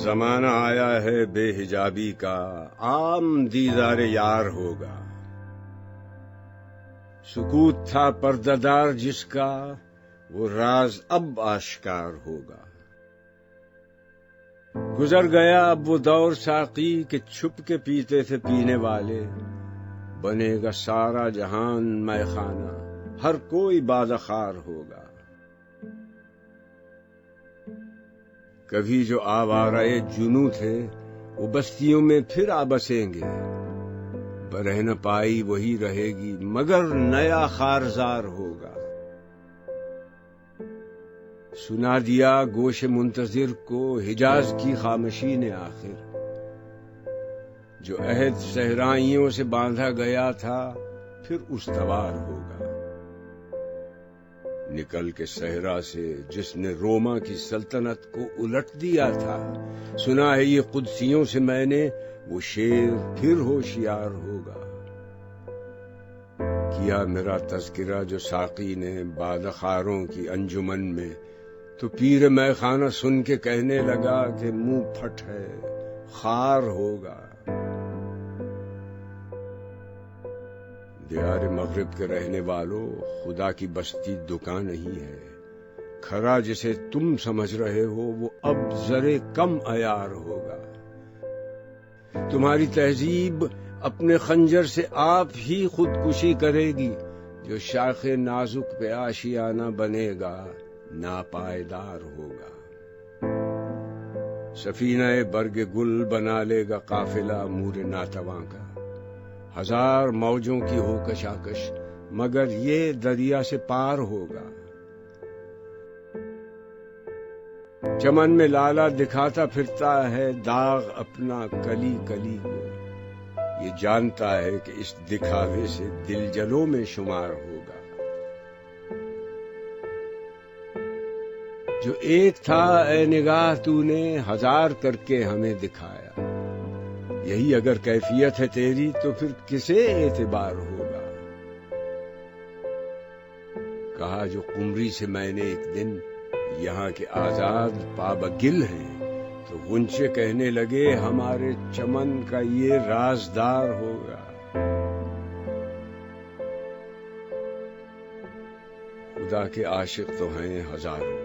زمانہ آیا ہے بے حجابی کا، عام دیدار یار ہوگا۔ سکوت تھا پردہ دار جس کا، وہ راز اب آشکار ہوگا۔ گزر گیا اب وہ دور ساقی کہ چھپ کے پیتے تھے پینے والے، بنے گا سارا جہان مے خانہ، ہر کوئی بازخار ہوگا۔ کبھی جو آوارہ جنوں تھے وہ بستیوں میں پھر آ بسیں گے، برہ نہ پائی وہی رہے گی مگر نیا خارزار ہوگا۔ سنا دیا گوش منتظر کو حجاز کی خاموشی نے آخر، جو عہد صحرائیوں سے باندھا گیا تھا پھر استوار ہوگا۔ نکل کے صحرا سے جس نے روما کی سلطنت کو الٹ دیا تھا، سنا ہے یہ قدسیوں سے میں نے، وہ شیر پھر ہوشیار ہوگا۔ کیا میرا تذکرہ جو ساقی نے بادخاروں کی انجمن میں، تو پیر مے خانہ سن کے کہنے لگا کہ منہ پھٹ ہے، خار ہوگا۔ دیار مغرب کے رہنے والوں، خدا کی بستی دکان نہیں ہے، کھرا جسے تم سمجھ رہے ہو وہ اب ذرے کم عیار ہوگا۔ تمہاری تہذیب اپنے خنجر سے آپ ہی خودکشی کرے گی، جو شاخ نازک پہ آشیانہ بنے گا ناپائیدار ہوگا۔ سفینہ برگ گل بنا لے گا قافلہ مور ناتواں کا، ہزار موجوں کی ہو کشاکش مگر یہ دریا سے پار ہوگا۔ چمن میں لالا دکھاتا پھرتا ہے داغ اپنا کلی کلی کو، یہ جانتا ہے کہ اس دکھاوے سے دل جلوں میں شمار ہوگا۔ جو ایک تھا اے نگاہ تو نے ہزار کر کے ہمیں دکھایا، یہی اگر کیفیت ہے تیری تو پھر کسے اعتبار ہوگا۔ کہا جو قمری سے میں نے ایک دن، یہاں کے آزاد پابگل ہیں، تو غنچے کہنے لگے ہمارے چمن کا یہ رازدار ہوگا۔ خدا کے عاشق تو ہیں ہزاروں،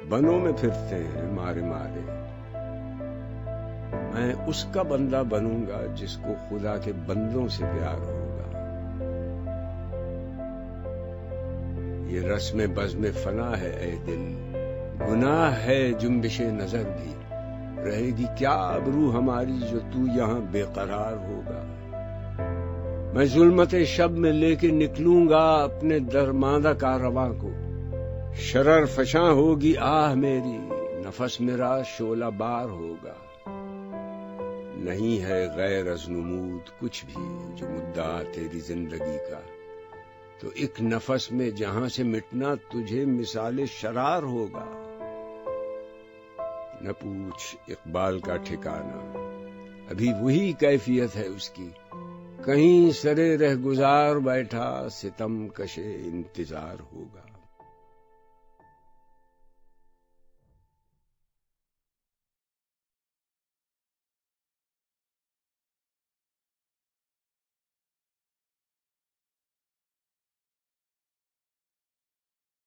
بنوں میں پھرتے ہیں مارے مارے، میں اس کا بندہ بنوں گا جس کو خدا کے بندوں سے پیار ہوگا۔ یہ رسم بزم فنا ہے اے دل، گناہ ہے جنبش نظر بھی، رہے گی کیا ابرو ہماری جو تو یہاں بے قرار ہوگا۔ میں ظلمت شب میں لے کے نکلوں گا اپنے درماندہ کارواں کو، شرر فشاں ہوگی آہ میری، نفس میرا شعلہ بار ہوگا۔ نہیں ہے غیر از نمود کچھ بھی جو مدعا تیری زندگی کا، تو ایک نفس میں جہاں سے مٹنا تجھے مثال شرار ہوگا۔ نہ پوچھ اقبال کا ٹھکانہ، ابھی وہی کیفیت ہے اس کی، کہیں سرے رہ گزار بیٹھا ستم کشے انتظار ہوگا۔